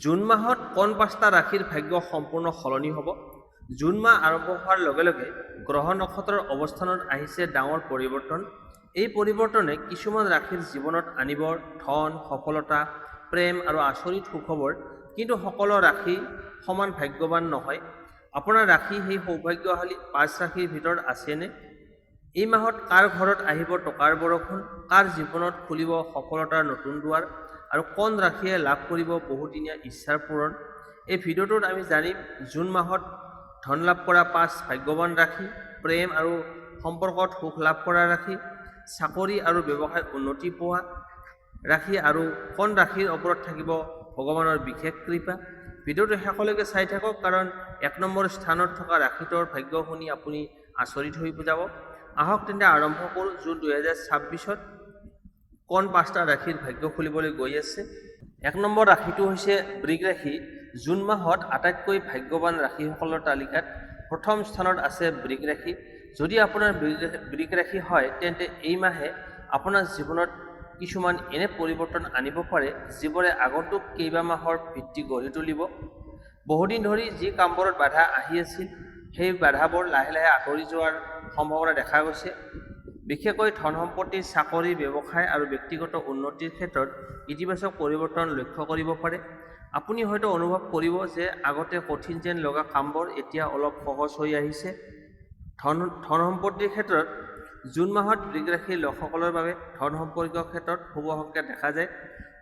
June মাহত কোন 5টা ৰাশিৰ ভাগ্য সম্পূৰ্ণ সলনি হ'ব? জুন মাহ আৰম্ভ হোৱাৰ লগে লগে গ্ৰহ নক্ষত্ৰৰ অৱস্থানত আহিছে ডাঙৰ পৰিৱৰ্তন। এই পৰিৱৰ্তনে কিছুমান ৰাশিৰ জীৱনত আনিব ধন, সফলতা, প্ৰেম আৰু আচৰিত সুখবৰ। কিন্তু সকলো ৰাশি সমান ভাগ্যৱান নহয়। আপোনাৰ ৰাশি সেই সৌভাগ্যশালী 5 ৰাশিৰ ভিতৰত আছেনে? এই মাহত কাৰ ঘৰত আহিব টকাৰ বৰষুণ, কাৰ জীৱনত খুলিব সফলতাৰ নতুন দুৱাৰ আৰু কোন ৰাশিয়ে লাভ কৰিব বহুদিনীয়া ইচ্ছাৰ পূৰণ। এই ভিডিঅ'টোত আমি জানিম জুন মাহত ধন লাভ কৰা 5 ভাগ্যৱান ৰাশি, প্ৰেম আৰু সম্পৰ্কত সুখ লাভ কৰা ৰাশি, চাকৰি আৰু ব্যৱসায়ত উন্নতি পোৱা ৰাশি আৰু কোন ৰাশিৰ ওপৰত থাকিব ভগৱানৰ বিশেষ কৃপা। ভিডিঅ'টো শেষলৈকে চাই থাকক, কাৰণ 1 নম্বৰ স্থানত থকা ৰাশিটোৰ ভাগ্য শুনি আপুনি আচৰিত হৈ যাব। আহক তেন্তে আৰম্ভ কৰোঁ। জুন 2026ত কোন 5টা ৰাশিৰ ভাগ্য খুলিবলৈ গৈ আছে। 1 নম্বৰ ৰাশিটো হৈছে বৃষ ৰাশি। জুন মাহত আটাইতকৈ ভাগ্যৱান ৰাশিসকলৰ তালিকাত প্ৰথম স্থানত আছে বৃষ ৰাশি। যদি আপোনাৰ বৃষ ৰাশি হয়, তেন্তে এই মাহে আপোনাৰ জীৱনত কিছুমান এনে পৰিৱৰ্তন আনিব পাৰে যিবোৰে আগন্তুক কেইবা মাহৰ ভিত্তি গঢ়ি তুলিব। বহুদিন ধৰি যি কামবোৰত বাধা আহি আছিল, সেই বাধাবোৰ লাহে লাহে আঁতৰি যোৱাৰ সম্ভাৱনা দেখা গৈছে। বিশেষকৈ ধন সম্পত্তি, চাকৰি, ব্যৱসায় আৰু ব্যক্তিগত উন্নতিৰ ক্ষেত্ৰত ইতিবাচক পৰিৱৰ্তন লক্ষ্য কৰিব পাৰে। আপুনি হয়তো অনুভৱ কৰিব যে আগতে কঠিন যেন লগা কামবোৰ এতিয়া অলপ সহজ হৈ আহিছে। ধন সম্পত্তিৰ ক্ষেত্ৰত জুন মাহত বৃষ ৰাশিৰ লোকসকলৰ বাবে ধন সম্পৰ্কীয় ক্ষেত্ৰত শুভ সংকেত দেখা যায়।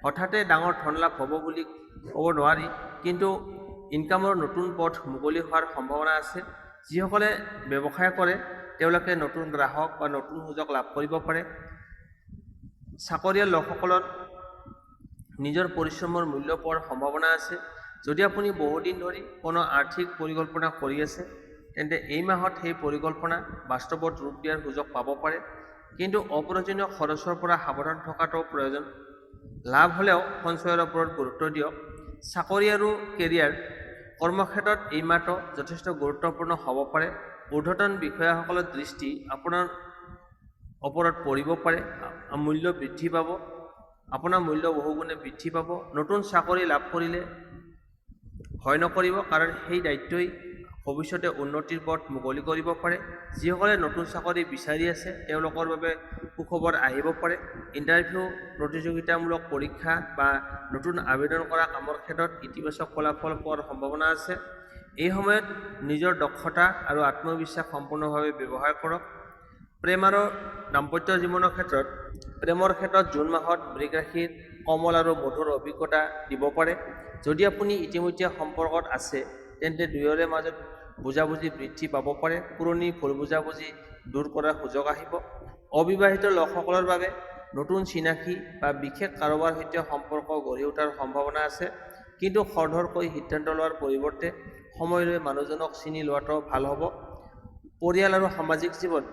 হঠাতে ডাঙৰ ধন লাভ হ'ব বুলি ক'ব নোৱাৰি, কিন্তু ইনকামৰ নতুন পথ মুকলি হোৱাৰ সম্ভাৱনা আছে। যিসকলে ব্যৱসায় কৰে তেওঁলোকে নতুন গ্ৰাহক বা নতুন সুযোগ লাভ কৰিব পাৰে। চাকৰিয়াল লোকসকলৰ নিজৰ পৰিশ্ৰমৰ মূল্য পোৱাৰ সম্ভাৱনা আছে। যদি আপুনি বহুদিন ধৰি কোনো আৰ্থিক পৰিকল্পনা কৰি আছে, তেন্তে এই মাহত সেই পৰিকল্পনা বাস্তৱত ৰূপ দিয়াৰ সুযোগ পাব পাৰে। কিন্তু অপ্ৰয়োজনীয় খৰচৰ পৰা সাৱধান থকাটো প্ৰয়োজন। লাভ হ'লেও সঞ্চয়ৰ ওপৰত গুৰুত্ব দিয়ক। চাকৰি আৰু কেৰিয়াৰ কৰ্মক্ষেত্ৰত এই মাহটো যথেষ্ট গুৰুত্বপূৰ্ণ হ'ব পাৰে। ঊৰ্ধ্বতন বিষয়াসকলৰ দৃষ্টি আপোনাৰ ওপৰত পৰিব পাৰে। মূল্য বৃদ্ধি পাব, আপোনাৰ মূল্য বহুগুণে বৃদ্ধি পাব। নতুন চাকৰি লাভ কৰিলে ভয় নকৰিব, কাৰণ সেই দায়িত্বই ভৱিষ্যতে উন্নতিৰ পথ মুকলি কৰিব পাৰে। যিসকলে নতুন চাকৰি বিচাৰি আছে তেওঁলোকৰ বাবে সুখবৰ আহিব পাৰে। ইণ্টাৰভিউ, প্ৰতিযোগিতামূলক পৰীক্ষা বা নতুন আবেদন কৰা কামৰ ক্ষেত্ৰত ইতিবাচক ফলাফল পোৱাৰ সম্ভাৱনা আছে। এই সময়ত নিজৰ দক্ষতা আৰু আত্মবিশ্বাস সম্পূৰ্ণভাৱে ব্যৱহাৰ কৰক। প্ৰেম আৰু দাম্পত্য জীৱনৰ ক্ষেত্ৰত প্ৰেমৰ ক্ষেত্ৰত জুন মাহত বৃষ ৰাশিৰ কোমল আৰু মধুৰ অভিজ্ঞতা দিব পাৰে। যদি আপুনি ইতিমধ্যে সম্পৰ্কত আছে, তেন্তে দুয়োৰে মাজত বুজাবুজি বৃদ্ধি পাব পাৰে। পুৰণি ভুল বুজাবুজি দূৰ কৰাৰ সুযোগ আহিব। অবিবাহিত লোকসকলৰ বাবে নতুন চিনাকি বা বিশেষ কাৰোবাৰ সৈতে সম্পৰ্ক গঢ়ি উঠাৰ সম্ভাৱনা আছে। কিন্তু খৰধৰকৈ সিদ্ধান্ত লোৱাৰ পৰিৱৰ্তে সময় লৈ মানুহজনক চিনি লোৱাটো ভাল হ'ব। পৰিয়াল আৰু সামাজিক জীৱন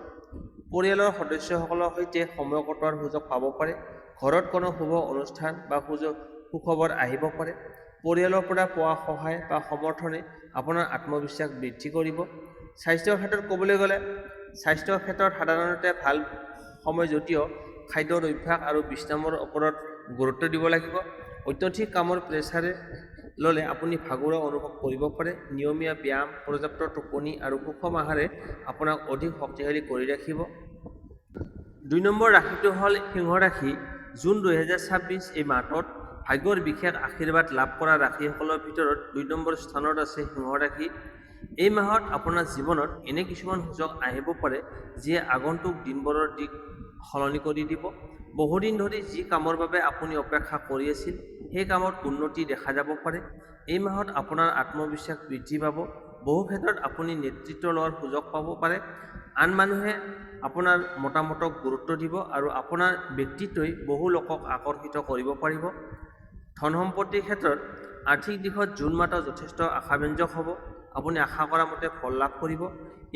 পৰিয়ালৰ সদস্যসকলৰ সৈতে সময় কটোৱাৰ সুযোগ পাব পাৰে। ঘৰত কোনো শুভ অনুষ্ঠান বা সুখবৰ আহিব পাৰে। পৰিয়ালৰ পৰা পোৱা সহায় বা সমৰ্থনে আপোনাৰ আত্মবিশ্বাস বৃদ্ধি কৰিব। স্বাস্থ্যৰ ক্ষেত্ৰত ক'বলৈ গ'লে, স্বাস্থ্যৰ ক্ষেত্ৰত সাধাৰণতে ভাল সময়, যদিও খাদ্যৰ অভ্যাস আৰু বিশ্ৰামৰ ওপৰত গুৰুত্ব দিব লাগিব। অত্যধিক কামৰ প্ৰেছাৰে ল'লে আপুনি ভাগৰুৱা অনুভৱ কৰিব পাৰে। নিয়মীয়া ব্যায়াম, পৰ্যাপ্ত টোপনি আৰু সুষম আহাৰে আপোনাক অধিক শক্তিশালী কৰি ৰাখিব। 2 নম্বৰ ৰাশিটো হ'ল সিংহ ৰাশি। জুন 2026 এই মাহটোত ভাগ্যৰ বিশেষ আশীৰ্বাদ লাভ কৰা ৰাশিসকলৰ ভিতৰত 2 নম্বৰ স্থানত আছে সিংহ ৰাশি। এই মাহত আপোনাৰ জীৱনত এনে কিছুমান সুযোগ আহিব পাৰে যিয়ে আগন্তুক দিনবোৰৰ দিশ সলনি কৰি দিব। বহুদিন ধৰি যি কামৰ বাবে আপুনি অপেক্ষা কৰি আছিল, সেই কামত উন্নতি দেখা যাব পাৰে। এই মাহত আপোনাৰ আত্মবিশ্বাস বৃদ্ধি পাব। বহু ক্ষেত্ৰত আপুনি নেতৃত্ব লোৱাৰ সুযোগ পাব পাৰে। আন মানুহে আপোনাৰ মতামতক গুৰুত্ব দিব আৰু আপোনাৰ ব্যক্তিত্বই বহু লোকক আকৰ্ষিত কৰিব পাৰিব। ধন সম্পত্তিৰ ক্ষেত্ৰত আৰ্থিক দিশত জুন মাহটো যথেষ্ট আশাব্যঞ্জক হ'ব। আপুনি আশা কৰা মতে ফল লাভ কৰিব।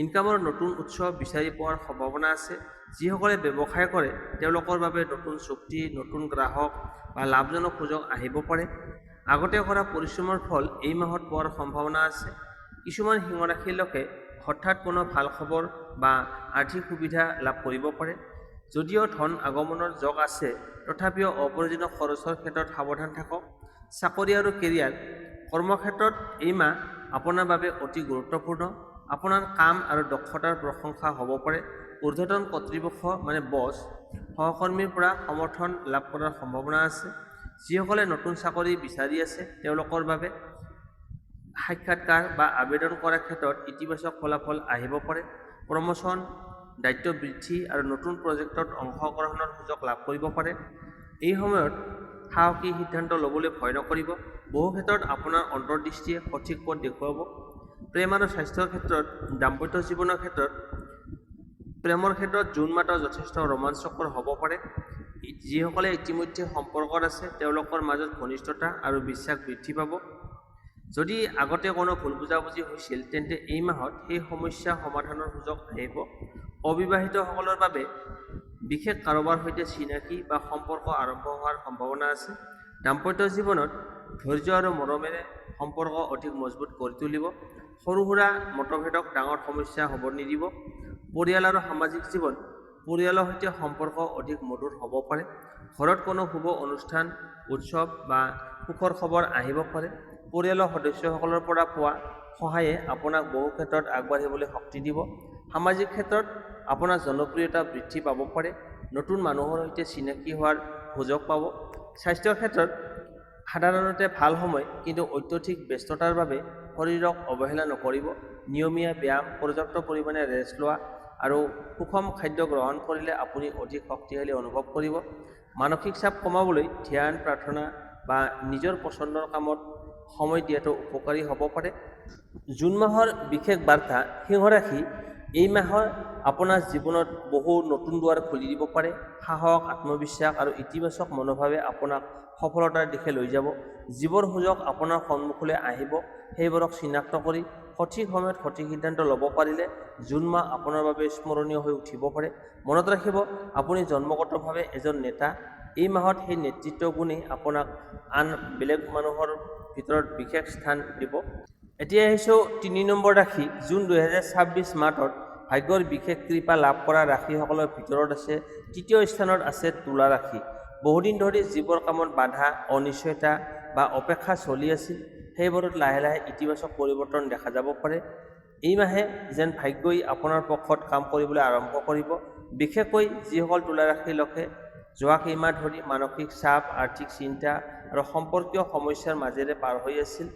ইনকামৰ নতুন উৎস বিচাৰি পোৱাৰ সম্ভাৱনা আছে। যিসকলে ব্যৱসায় কৰে তেওঁলোকৰ বাবে নতুন চুক্তি, নতুন গ্ৰাহক বা লাভজনক সুযোগ আহিব পাৰে। আগতে কৰা পৰিশ্ৰমৰ ফল এই মাহত পোৱাৰ সম্ভাৱনা আছে। কিছুমান সিংহ ৰাশিৰ লোকে হঠাৎ কোনো ভাল খবৰ বা আৰ্থিক সুবিধা লাভ কৰিব পাৰে। যদিও ধন আগমনৰ যোগ আছে, তথাপিও অপ্ৰয়োজনীয় খৰচৰ ক্ষেত্ৰত সাৱধান থাকক। চাকৰি আৰু কেৰিয়াৰ কৰ্মক্ষেত্ৰত এই মাহ আপোনাৰ বাবে অতি গুৰুত্বপূৰ্ণ। আপোনাৰ কাম আৰু দক্ষতাৰ প্ৰশংসা হ'ব পাৰে। ঊৰ্ধ্বতন কৰ্তৃপক্ষ বছ সহকৰ্মীৰ পৰা সমৰ্থন লাভ কৰাৰ সম্ভাৱনা আছে। যিসকলে নতুন চাকৰি বিচাৰি আছে তেওঁলোকৰ বাবে সাক্ষাৎকাৰ বা আবেদন কৰাৰ ক্ষেত্ৰত ইতিবাচক ফলাফল আহিব পাৰে। প্ৰমোচন, দায়িত্ব বৃদ্ধি আৰু নতুন প্ৰজেক্টত অংশগ্ৰহণৰ সুযোগ লাভ কৰিব পাৰে। এই সময়ত সাহসী সিদ্ধান্ত ল'বলৈ ভয় নকৰিব। বহু ক্ষেত্ৰত আপোনাৰ অন্তৰ্দৃষ্টিয়ে সঠিক পথ দেখুৱাব। প্ৰেম আৰু স্বাস্থ্যৰ ক্ষেত্ৰত দাম্পত্য জীৱনৰ ক্ষেত্ৰত প্ৰেমৰ ক্ষেত্ৰত জুন মাহটো যথেষ্ট ৰোমাঞ্চকৰ হ'ব পাৰে। যিসকলে ইতিমধ্যে সম্পৰ্কত আছে তেওঁলোকৰ মাজত ঘনিষ্ঠতা আৰু বিশ্বাস বৃদ্ধি পাব। যদি আগতে কোনো ভুল বুজাবুজি হৈছিল তেন্তে এই মাহত সেই সমস্যা সমাধানৰ সুযোগ আহিব। অবিবাহিতসকলৰ বাবে বিশেষ কাৰোবাৰ সৈতে চিনাকি বা সম্পৰ্ক আৰম্ভ হোৱাৰ সম্ভাৱনা আছে। দাম্পত্য জীৱনত ধৈৰ্য আৰু মৰমেৰে সম্পৰ্ক অধিক মজবুত কৰি তুলিব। সৰু সুৰা মতভেদক ডাঙৰ সমস্যা হ'ব নিদিব। পৰিয়াল আৰু সামাজিক জীৱন পৰিয়ালৰ সৈতে সম্পৰ্ক অধিক মধুৰ হ'ব পাৰে। ঘৰত কোনো শুভ অনুষ্ঠান, উৎসৱ বা সুখৰ খবৰ আহিব পাৰে। পৰিয়ালৰ সদস্যসকলৰ পৰা পোৱা সহায়ে আপোনাক বহু ক্ষেত্ৰত আগবাঢ়িবলৈ শক্তি দিব। সামাজিক ক্ষেত্ৰত আপোনাৰ জনপ্ৰিয়তা বৃদ্ধি পাব পাৰে। নতুন মানুহৰ সৈতে চিনাকি হোৱাৰ সুযোগ পাব। স্বাস্থ্যৰ ক্ষেত্ৰত সাধাৰণতে ভাল সময়, কিন্তু অত্যধিক ব্যস্ততাৰ বাবে শৰীৰক অৱহেলা নকৰিব। নিয়মীয়া ব্যায়াম, পৰ্যাপ্ত পৰিমাণে ৰেষ্ট লোৱা আৰু সুষম খাদ্য গ্ৰহণ কৰিলে আপুনি অধিক শক্তিশালী অনুভৱ কৰিব। মানসিক চাপ কমাবলৈ ধ্যান, প্ৰাৰ্থনা বা নিজৰ পচন্দৰ কামত সময় দিয়াটো উপকাৰী হ'ব পাৰে। জুন মাহৰ বিশেষ বাৰ্তা সিংহ ৰাশি এই মাহৰ আপোনাৰ জীৱনত বহু নতুন দুৱাৰ খুলি দিব পাৰে। সাহস, আত্মবিশ্বাস আৰু ইতিবাচক মনোভাৱে আপোনাক সফলতাৰ দিশে লৈ যাব। যিবোৰ সুযোগ আপোনাৰ সন্মুখলৈ আহিব সেইবোৰক চিনাক্ত কৰি সঠিক সময়ত সঠিক সিদ্ধান্ত ল'ব পাৰিলে জুন মাহ আপোনাৰ বাবে স্মৰণীয় হৈ উঠিব পাৰে। মনত ৰাখিব, আপুনি জন্মগতভাৱে এজন নেতা। এই মাহত সেই নেতৃত্ব গুণে আপোনাক আন বেলেগ মানুহৰ ভিতৰত বিশেষ স্থান দিব। এতিয়া আহিছোঁ ৩ নম্বৰ ৰাশি। জুন ২০২৬ মাহত ভাগ্যৰ বিশেষ কৃপা লাভ কৰা ৰাশিসকলৰ ভিতৰত আছে তৃতীয় স্থানত আছে তুলা ৰাশি। বহুদিন ধৰি যিবোৰ কামত বাধা, অনিশ্চয়তা বা অপেক্ষা চলি আছিল সেইবোৰত লাহে লাহে ইতিবাচক পৰিৱৰ্তন দেখা যাব পাৰে। এই মাহে যেন ভাগ্যই আপোনাৰ পক্ষত কাম কৰিবলৈ আৰম্ভ কৰিব। বিশেষকৈ যিসকল তুলা ৰাশিৰ লোকে যোৱা কেইমাহ ধৰি মানসিক চাপ, আৰ্থিক চিন্তা আৰু সম্পৰ্কীয় সমস্যাৰ মাজেৰে পাৰ হৈ আছিল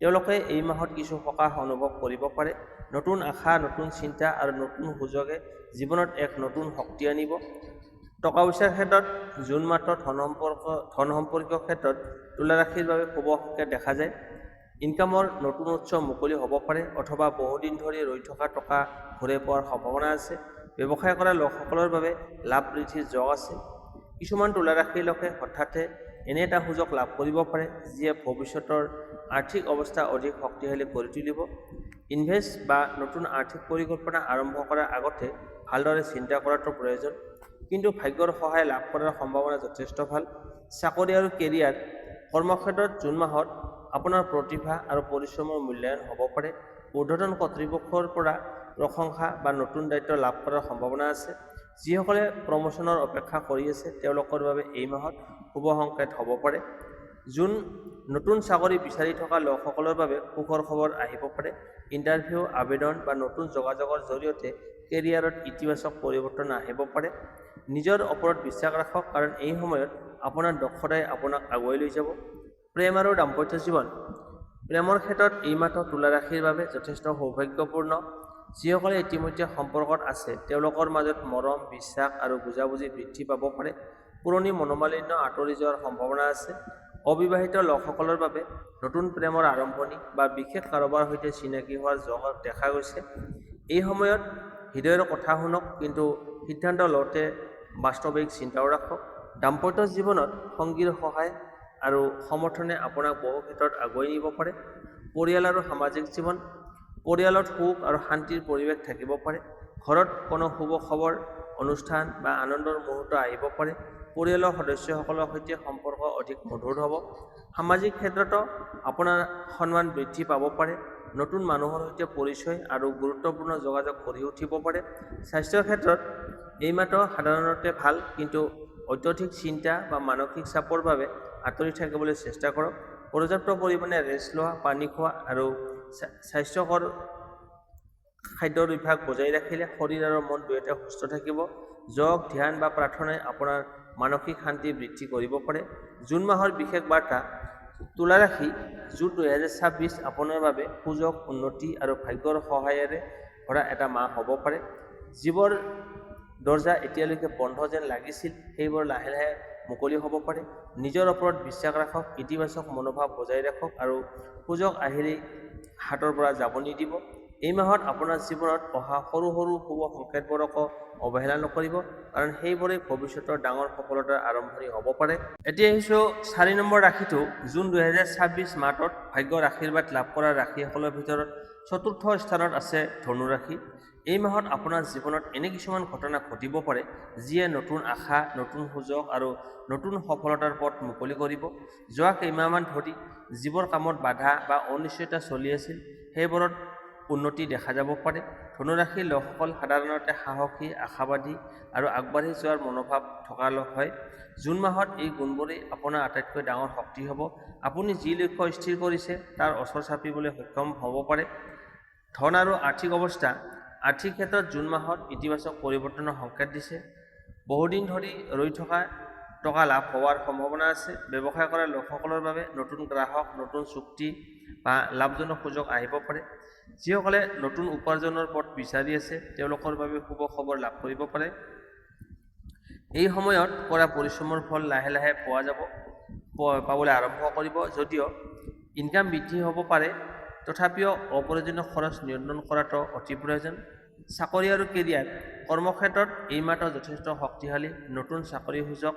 তেওঁলোকে এই মাহত কিছু সকাহ অনুভৱ কৰিব পাৰে। নতুন আশা, নতুন চিন্তা আৰু নতুন সুযোগে জীৱনত এক নতুন শক্তি আনিব। টকা পইচাৰ ক্ষেত্ৰত জুন মাহত ধন সম্পৰ্কীয় ক্ষেত্ৰত তুলা ৰাশিৰ বাবে শুভ সংকেত দেখা যায়। ইনকামৰ নতুন উৎস মুকলি হ'ব পাৰে অথবা বহুদিন ধৰি ৰৈ থকা টকা ঘূৰাই পোৱাৰ সম্ভাৱনা আছে। ব্যৱসায় কৰা লোকসকলৰ বাবে লাভ বৃদ্ধিৰ যোগ আছে। কিছুমান তুলা ৰাশিৰ লোকে হঠাতে এনে এটা সুযোগ লাভ কৰিব পাৰে যিয়ে ভৱিষ্যতৰ আৰ্থিক অৱস্থা অধিক শক্তিশালী কৰি তুলিব। ইনভেষ্ট বা নতুন আৰ্থিক পৰিকল্পনা আৰম্ভ কৰাৰ আগতে ভালদৰে চিন্তা কৰাটো প্ৰয়োজন, কিন্তু ভাগ্যৰ সহায় লাভ কৰাৰ সম্ভাৱনা যথেষ্ট ভাল। চাকৰি আৰু কেৰিয়াৰ কৰ্মক্ষেত্ৰত জুন মাহত আপোনাৰ প্ৰতিভা আৰু পৰিশ্ৰমৰ মূল্যায়ন হ'ব পাৰে। ঊৰ্ধ্বতন কৰ্তৃপক্ষৰ পৰা প্ৰশংসা বা নতুন দায়িত্ব লাভ কৰাৰ সম্ভাৱনা আছে। যিসকলে প্ৰমোচনৰ অপেক্ষা কৰি আছে তেওঁলোকৰ বাবে এই মাহত শুভ সংকেত হ'ব পাৰে। জুন নতুন চাকৰি বিচাৰি থকা লোকসকলৰ বাবে সুখৰ খবৰ আহিব পাৰে। ইণ্টাৰভিউ, আবেদন বা নতুন যোগাযোগৰ জৰিয়তে কেৰিয়াৰত ইতিবাচক পৰিৱৰ্তন আহিব পাৰে। নিজৰ ওপৰত বিশ্বাস ৰাখক, কাৰণ এই সময়ত আপোনাৰ দক্ষতাই আপোনাক আগুৱাই লৈ যাব। প্ৰেম আৰু দাম্পত্য জীৱন প্ৰেমৰ ক্ষেত্ৰত এই মাহটো তুলা ৰাশিৰ বাবে যথেষ্ট সৌভাগ্যপূৰ্ণ। যিসকলে ইতিমধ্যে সম্পৰ্কত আছে তেওঁলোকৰ মাজত মৰম, বিশ্বাস আৰু বুজাবুজি বৃদ্ধি পাব পাৰে। পুৰণি মনোমালিন্য আঁতৰি যোৱাৰ সম্ভাৱনা আছে। অবিবাহিত লোকসকলৰ বাবে নতুন প্ৰেমৰ আৰম্ভণি বা বিশেষ কাৰোবাৰ সৈতে চিনাকি হোৱাৰ যোগ দেখা গৈছে। এই সময়ত হৃদয়ৰ কথা শুনক, কিন্তু সিদ্ধান্ত লওঁতে বাস্তৱিক চিন্তাও ৰাখক। দাম্পত্য জীৱনত সংগীৰ সহায় আৰু সমৰ্থনে আপোনাক বহু ক্ষেত্ৰত আগুৱাই নিব পাৰে। পৰিয়াল আৰু সামাজিক জীৱন পৰিয়ালত সুখ আৰু শান্তিৰ পৰিৱেশ থাকিব পাৰে। ঘৰত কোনো শুভ খবৰ, অনুষ্ঠান বা আনন্দৰ মুহূৰ্ত আহিব পাৰে। পৰিয়ালৰ সদস্যসকলৰ সৈতে সম্পৰ্ক অধিক মধুৰ হ'ব। সামাজিক ক্ষেত্ৰতো আপোনাৰ সন্মান বৃদ্ধি পাব পাৰে। নতুন মানুহৰ সৈতে পৰিচয় আৰু গুৰুত্বপূৰ্ণ যোগাযোগ গঢ়ি উঠিব পাৰে। স্বাস্থ্যৰ ক্ষেত্ৰত এই মাহটো সাধাৰণতে ভাল, কিন্তু অত্যধিক চিন্তা বা মানসিক চাপৰ বাবে আঁতৰি থাকিবলৈ চেষ্টা কৰক। পৰ্যাপ্ত পৰিমাণে ৰেষ্ট লোৱা, পানী খোৱা আৰু স্বাস্থ্যকৰ খাদ্যৰ অভ্যাস বজাই ৰাখিলে শৰীৰ আৰু মন দুয়োটা সুস্থ থাকিব। যোগ, ধ্যান বা প্ৰাৰ্থনাই আপোনাৰ মানসিক শান্তি বৃদ্ধি কৰিব পাৰে। জুন মাহৰ বিশেষ বাৰ্তা। তুলা ৰাশি, জুন 2026 আপোনাৰ বাবে সুযোগ, উন্নতি আৰু ভাগ্যৰ সহায়েৰে ভৰা এটা মাহ হ'ব পাৰে। যিবোৰ দৰ্জা এতিয়ালৈকে বন্ধ যেন লাগিছিল সেইবোৰ লাহে লাহে মুকলি হ'ব পাৰে। নিজৰ ওপৰত বিশ্বাস ৰাখক, ইতিবাচক মনোভাৱ বজাই ৰাখক আৰু সুযোগ আহিলেই হাতৰ পৰা যাব নিদিব। এই মাহত আপোনাৰ জীৱনত অহা সৰু সৰু শুভ সংকেতবোৰকো অৱহেলা নকৰিব, কাৰণ সেইবোৰেই ভৱিষ্যতৰ ডাঙৰ সফলতাৰ আৰম্ভণি হ'ব পাৰে। এতিয়া আহিছোঁ 4 নম্বৰ ৰাশিটো। জুন 2026 মাহটোত ভাগ্যৰ আশীৰ্বাদ লাভ কৰা ৰাশিসকলৰ ভিতৰত 4ৰ্থ স্থানত আছে ধনু ৰাশি। এই মাহত আপোনাৰ জীৱনত এনে কিছুমান ঘটনা ঘটিব পাৰে যিয়ে নতুন আশা, নতুন সুযোগ আৰু নতুন সফলতাৰ পথ মুকলি কৰিব। যোৱা কেইমাহমান ধৰি যিবোৰ কামত বাধা বা অনিশ্চয়তা চলি আছিল সেইবোৰত উন্নতি দেখা যাব পাৰে। ধনুৰাশিৰ লোকসকল সাধাৰণতে সাহসী, আশাবাদী আৰু আগবাঢ়ি যোৱাৰ মনোভাৱ থকা লোক হয়। জুন মাহত এই গুণবোৰেই আপোনাৰ আটাইতকৈ ডাঙৰ শক্তি হ'ব। আপুনি যি লক্ষ্য স্থিৰ কৰিছে তাৰ ওচৰ চাপিবলৈ সক্ষম হ'ব পাৰে। ধন আৰু আৰ্থিক অৱস্থা। আৰ্থিক ক্ষেত্ৰত জুন মাহত ইতিবাচক পৰিৱৰ্তনৰ সংকেত দিছে। বহুদিন ধৰি ৰৈ থকা টকা লাভ হোৱাৰ সম্ভাৱনা আছে। ব্যৱসায় কৰা লোকসকলৰ বাবে নতুন গ্ৰাহক, নতুন চুক্তি বা লাভজনক সুযোগ আহিব পাৰে। যিসকলে নতুন উপাৰ্জনৰ পথ বিচাৰি আছে তেওঁলোকৰ বাবে শুভ খবৰ লাভ কৰিব পাৰে। এই সময়ত কৰা পৰিশ্ৰমৰ ফল লাহে লাহে পাবলৈ আৰম্ভ কৰিব। যদিও ইনকাম বৃদ্ধি হ'ব পাৰে, তথাপিও অপ্ৰয়োজনীয় খৰচ নিয়ন্ত্ৰণ কৰাটো অতি প্ৰয়োজন। চাকৰি আৰু কেৰিয়াৰ। কৰ্মক্ষেত্ৰত এই মাহটো যথেষ্ট শক্তিশালী। নতুন চাকৰি সুযোগ,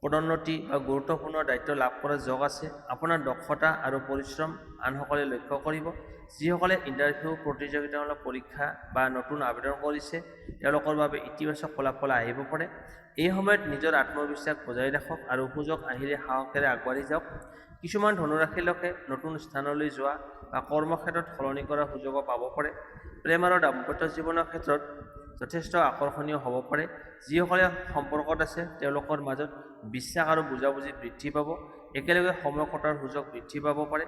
পদোন্নতি বা গুৰুত্বপূৰ্ণ দায়িত্ব লাভ কৰাৰ যোগ আছে। আপোনাৰ দক্ষতা আৰু পৰিশ্ৰম আনসকলে লক্ষ্য কৰিব। যিসকলে ইণ্টাৰভিউ, প্ৰতিযোগিতামূলক পৰীক্ষা বা নতুন আবেদন কৰিছে তেওঁলোকৰ বাবে ইতিবাচক ফলাফল আহিব পাৰে। এই সময়ত নিজৰ আত্মবিশ্বাস বজাই ৰাখক আৰু সুযোগ আহিলে সাহসেৰে আগবাঢ়ি যাওক। কিছুমান ধনুৰাশিৰ লোকে নতুন স্থানলৈ যোৱা বা কৰ্মক্ষেত্ৰত সলনি কৰাৰ সুযোগো পাব পাৰে। প্ৰেম আৰু দাম্পত্য জীৱনৰ ক্ষেত্ৰত যথেষ্ট আকৰ্ষণীয় হ'ব পাৰে। যিসকলে সম্পৰ্কত আছে তেওঁলোকৰ মাজত বিশ্বাস আৰু বুজাবুজি বৃদ্ধি পাব। একেলগে সময় কটোৱাৰ সুযোগ বৃদ্ধি পাব পাৰে।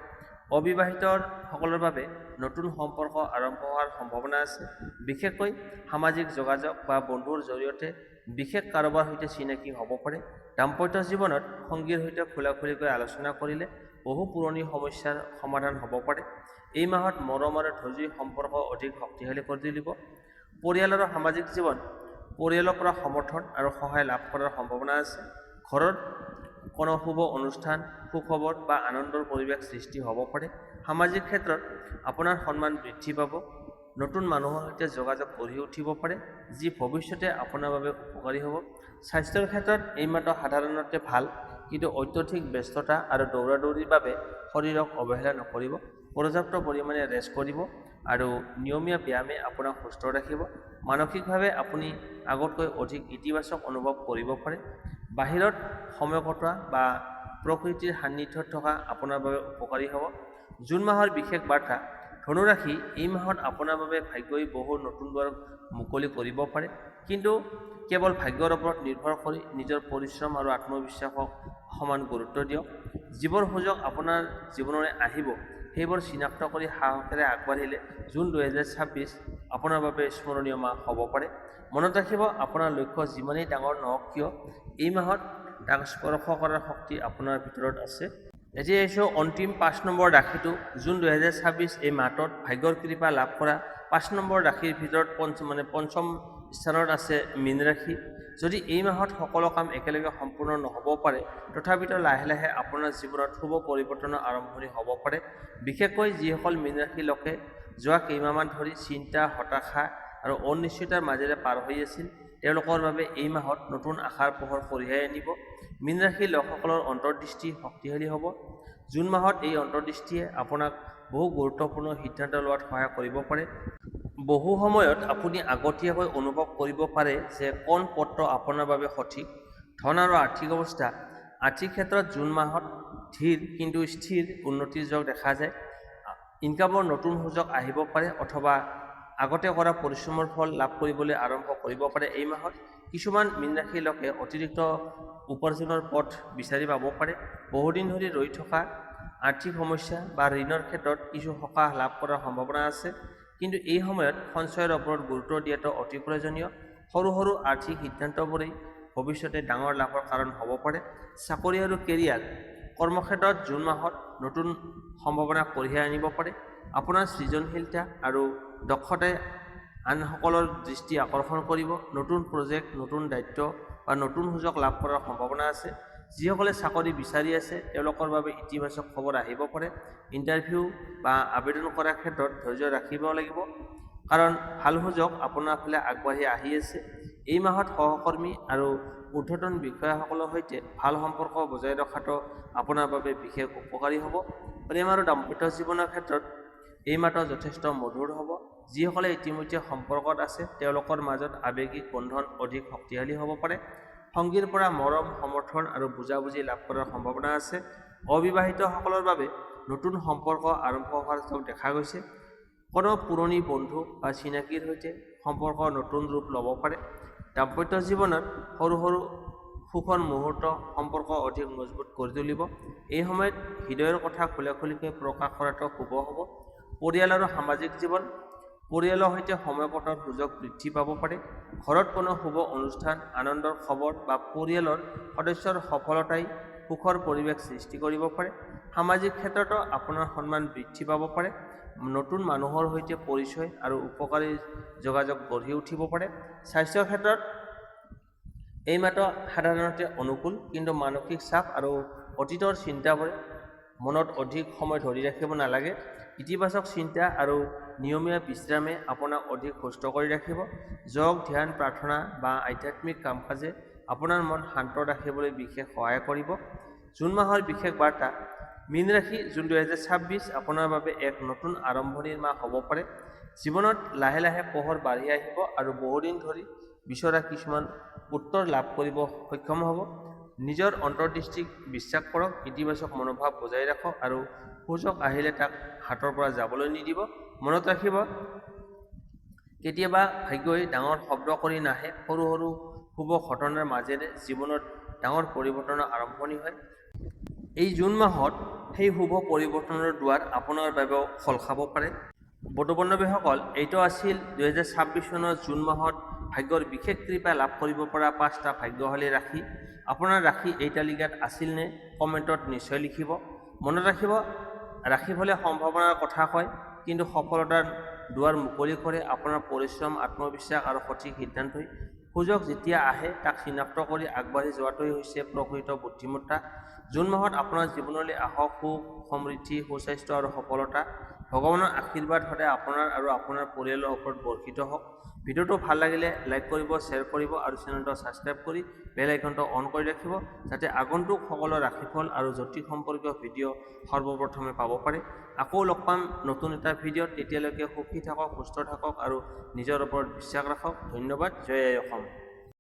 অবিবাহিতসকলৰ বাবে নতুন সম্পৰ্ক আৰম্ভ হোৱাৰ সম্ভাৱনা আছে। বিশেষকৈ সামাজিক যোগাযোগ বা বন্ধুৰ জৰিয়তে বিশেষ কাৰোবাৰ সৈতে চিনাকি হ'ব পাৰে। দাম্পত্য জীৱনত সংগীৰ সৈতে খোলাখুলিকৈ আলোচনা কৰিলে বহু পুৰণি সমস্যাৰ সমাধান হ'ব পাৰে। এই মাহত মৰম আৰু ধৈৰ্য্যই সম্পৰ্ক অধিক শক্তিশালী কৰি তুলিব। পৰিয়াল আৰু সামাজিক জীৱন। পৰিয়ালৰ পৰা সমৰ্থন আৰু সহায় লাভ কৰাৰ সম্ভাৱনা আছে। ঘৰত কোনো শুভ অনুষ্ঠান, সুখবৰ বা আনন্দৰ পৰিৱেশ সৃষ্টি হ'ব পাৰে। সামাজিক ক্ষেত্ৰত আপোনাৰ সন্মান বৃদ্ধি পাব। নতুন মানুহৰ সৈতে যোগাযোগ গঢ়ি উঠিব পাৰে, যি ভৱিষ্যতে আপোনাৰ বাবে উপকাৰী হ'ব। স্বাস্থ্যৰ ক্ষেত্ৰত এই মাহটো সাধাৰণতে ভাল, কিন্তু অত্যধিক ব্যস্ততা আৰু দৌৰাদৌৰিৰ বাবে শৰীৰক অৱহেলা নকৰিব। পৰ্যাপ্ত পৰিমাণে ৰেষ্ট কৰিব আৰু নিয়মীয়া ব্যায়ামে আপোনাক সুস্থ ৰাখিব। মানসিকভাৱে আপুনি আগতকৈ অধিক ইতিবাচক অনুভৱ কৰিব পাৰে। বাহিৰত সময় কটোৱা বা প্ৰকৃতিৰ সান্নিধ্যত থকা আপোনাৰ বাবে উপকাৰী হ'ব। জুন মাহৰ বিশেষ বাৰ্তা। ধনুৰাশি, এই মাহত আপোনাৰ বাবে ভাগ্যই বহু নতুন দুৱাৰ মুকলি কৰিব পাৰে, কিন্তু কেৱল ভাগ্যৰ ওপৰত নিৰ্ভৰ কৰি নিজৰ পৰিশ্ৰম আৰু আত্মবিশ্বাসক সমান গুৰুত্ব দিয়ক। যিবোৰ সুযোগ আপোনাৰ জীৱনলৈ আহিব সেইবোৰ চিনাক্ত কৰি সাহসেৰে আগবাঢ়িলে জুন 2026 আপোনাৰ বাবে স্মৰণীয় মাহ হ'ব পাৰে। মনত ৰাখিব, আপোনাৰ লক্ষ্য যিমানেই ডাঙৰ নহওক কিয়, এই মাহত তাক স্পৰ্শ কৰাৰ শক্তি আপোনাৰ ভিতৰত আছে। এতিয়া আহিছোঁ অন্তিম 5 নম্বৰ ৰাশিটো। জুন 2026 এই মাহটোত ভাগ্যৰ কৃপা লাভ কৰা 5 নম্বৰ ৰাশিৰ ভিতৰত পঞ্চম স্থানত আছে মীন ৰাশি। যদি এই মাহত সকলো কাম একেলগে সম্পূৰ্ণ নহ'ব পাৰে, তথাপিতো লাহে লাহে আপোনাৰ জীৱনত শুভ পৰিৱৰ্তনৰ আৰম্ভণি হ'ব পাৰে। বিশেষকৈ যিসকল মীন ৰাশিৰ লোকে যোৱা কেইমাহমান ধৰি চিন্তা, হতাশা আৰু অনিশ্চয়তাৰ মাজেৰে পাৰ হৈ আছিল তেওঁলোকৰ বাবে এই মাহত নতুন আশাৰ পোহৰ কঢ়িয়াই আনিব। মীন ৰাশিৰ লোকসকলৰ অন্তৰ্দৃষ্টি শক্তিশালী হ'ব। জুন মাহত এই অন্তৰ্দৃষ্টিয়ে আপোনাক বহু গুৰুত্বপূৰ্ণ সিদ্ধান্ত লোৱাত সহায় কৰিব পাৰে। বহু সময়ত আপুনি আগতীয়াকৈ অনুভৱ কৰিব পাৰে যে কোন পথটো আপোনাৰ বাবে সঠিক। ধন আৰু আৰ্থিক অৱস্থা। আৰ্থিক ক্ষেত্ৰত জুন মাহত ধীৰ কিন্তু স্থিৰ উন্নতিৰ যোগ দেখা যায়। ইনকামৰ নতুন সুযোগ আহিব পাৰে অথবা আগতে কৰা পৰিশ্ৰমৰ ফল লাভ কৰিবলৈ আৰম্ভ কৰিব পাৰে। এই মাহত কিছুমান মীন ৰাশিৰ লোকে অতিৰিক্ত উপাৰ্জনৰ পথ বিচাৰি পাব পাৰে। বহুদিন ধৰি ৰৈ থকা আৰ্থিক সমস্যা বা ঋণৰ ক্ষেত্ৰত কিছু সকাহ লাভ কৰাৰ সম্ভাৱনা আছে, কিন্তু এই সময়ত সঞ্চয়ৰ ওপৰত গুৰুত্ব দিয়াটো অতি প্ৰয়োজনীয়। সৰু সৰু আৰ্থিক সিদ্ধান্তবোৰেই ভৱিষ্যতে ডাঙৰ লাভৰ কাৰণ হ'ব পাৰে। চাকৰি আৰু কেৰিয়াৰ কৰ্মক্ষেত্ৰত জুন মাহত নতুন সম্ভাৱনা কঢ়িয়াই আনিব পাৰে। আপোনাৰ সৃজনশীলতা আৰু দক্ষতাই আনসকলৰ দৃষ্টি আকৰ্ষণ কৰিব। নতুন প্ৰজেক্ট, নতুন দায়িত্ব বা নতুন সুযোগ লাভ কৰাৰ সম্ভাৱনা আছে। যিসকলে চাকৰি বিচাৰি আছে তেওঁলোকৰ বাবে ইতিবাচক খবৰ আহিব পাৰে। ইণ্টাৰভিউ বা আবেদন কৰাৰ ক্ষেত্ৰত ধৈৰ্য ৰাখিব লাগিব, কাৰণ ভাল সুযোগ আপোনাৰ ফালে আগবাঢ়ি আহি আছে। এই মাহত সহকৰ্মী আৰু ঊৰ্ধ্বতন বিষয়াসকলৰ সৈতে ভাল সম্পৰ্ক বজাই ৰখাটো আপোনাৰ বাবে বিশেষ উপকাৰী হ'ব। প্ৰেম আৰু দাম্পত্য জীৱনৰ ক্ষেত্ৰত এই মাহটো যথেষ্ট মধুৰ হ'ব। যিসকলে ইতিমধ্যে সম্পৰ্কত আছে তেওঁলোকৰ মাজত আৱেগিক বন্ধন অধিক শক্তিশালী হ'ব পাৰে। সংগীৰ পৰা মৰম, সমৰ্থন আৰু বুজাবুজি লাভ কৰাৰ সম্ভাৱনা আছে। অবিবাহিতসকলৰ বাবে নতুন সম্পৰ্ক আৰম্ভ হোৱাৰ যোগ দেখা গৈছে। কোনো পুৰণি বন্ধু বা চিনাকিৰ সৈতে সম্পৰ্ক নতুন ৰূপ ল'ব পাৰে। দাম্পত্য জীৱনত সৰু সৰু সুখৰ মুহূৰ্ত সম্পৰ্ক অধিক মজবুত কৰি তুলিব। এই সময়ত হৃদয়ৰ কথা খোলাখুলিকৈ প্ৰকাশ কৰাটো শুভ হ'ব। পৰিয়াল আৰু সামাজিক জীৱন পৰিয়ালৰ সৈতে সময় কটোৱাৰ সুযোগ বৃদ্ধি পাব পাৰে। ঘৰত কোনো শুভ অনুষ্ঠান, আনন্দৰ খবৰ বা পৰিয়ালৰ সদস্যৰ সফলতাই সুখৰ পৰিৱেশ সৃষ্টি কৰিব পাৰে। সামাজিক ক্ষেত্ৰতো আপোনাৰ সন্মান বৃদ্ধি পাব পাৰে। নতুন মানুহৰ সৈতে পৰিচয় আৰু উপকাৰী যোগাযোগ গঢ়ি উঠিব পাৰে। স্বাস্থ্যৰ ক্ষেত্ৰত এই মাহটো সাধাৰণতে অনুকূল, কিন্তু মানসিক চাপ আৰু অতীতৰ চিন্তাবোৰে মনত অধিক সময় ধৰি ৰাখিব নালাগে। ইতিবাচক চিন্তা আৰু নিয়মীয়া বিশ্ৰামে আপোনাক অধিক সুস্থ কৰি ৰাখিব। যোগ, ধ্যান, প্ৰাৰ্থনা বা আধ্যাত্মিক কাম-কাজে আপোনাৰ মন শান্ত ৰাখিবলৈ বিশেষ সহায় কৰিব। জুন মাহৰ বিশেষ বাৰ্তা। মীন ৰাশি, জুন 2026 আপোনাৰ বাবে এক নতুন আৰম্ভণিৰ মাহ হ'ব পাৰে। জীৱনত লাহে লাহে পোহৰ বাঢ়ি আহিব আৰু বহুদিন ধৰি বিচৰা কিছুমান উত্তৰ লাভ কৰিব সক্ষম হ'ব। নিজৰ অন্তৰ্দৃষ্টিক বিশ্বাস কৰক, ইতিবাচক মনোভাৱ বজাই ৰাখক আৰু সুযোগ আহিলে তাক হাতৰ পৰা যাবলৈ নিদিব। মনত ৰাখিব, কেতিয়াবা ভাগ্যই ডাঙৰ শব্দ কৰি নাহে। সৰু সৰু শুভ ঘটনাৰ মাজেৰে জীৱনত ডাঙৰ পৰিৱৰ্তনৰ আৰম্ভণি হয়। এই জুন মাহত সেই শুভ পৰিৱৰ্তনৰ দুৱাৰ আপোনাৰ বাবেও খোল খাব পাৰে। বন্ধুবান্ধৱীসকল, এইটো আছিল 2026 চনৰ জুন মাহত ভাগ্যৰ বিশেষ কৃপা লাভ কৰিব পৰা 5টা ভাগ্যশালী ৰাশি। আপোনাৰ ৰাশি এই তালিকাত আছিল নে? কমেণ্টত নিশ্চয় লিখিব। মনত ৰাখিব, ৰাশিফলে সম্ভাৱনাৰ কথা কয়, কিন্তু সফলতাৰ দুৱাৰ মুকলি কৰে আপোনাৰ পৰিশ্ৰম, আত্মবিশ্বাস আৰু সঠিক সিদ্ধান্তই। সুযোগ যেতিয়া আহে তাক চিনাক্ত কৰি আগবাঢ়ি যোৱাটোৱেই হৈছে প্ৰকৃত বুদ্ধিমত্তা। জুন মাহত আপোনাৰ জীৱনলৈ আহক সুখ, সমৃদ্ধি, সুস্বাস্থ্য আৰু সফলতা। ভগৱানৰ আশীৰ্বাদ সদায় আপোনাৰ আৰু আপোনাৰ পৰিয়ালৰ ওপৰত বৰ্ষিত হওক। ভিডিঅ'টো ভাল লাগিলে লাইক কৰিব, শ্বেয়াৰ কৰিব আৰু চেনেলটো ছাবস্ক্ৰাইব কৰি বেল আইকনটো অন কৰি ৰাখিব, যাতে আগন্তুক সকলো ৰাশিফল আৰু জ্যোতিষ সম্পৰ্কীয় ভিডিঅ' সৰ্বপ্ৰথমে পাব পাৰে। আকৌ লগ পাম নতুন এটা ভিডিঅ'ত। তেতিয়ালৈকে সুখী থাকক, সুস্থ থাকক আৰু নিজৰ ওপৰত বিশ্বাস ৰাখক। ধন্যবাদ। জয় আই অসম।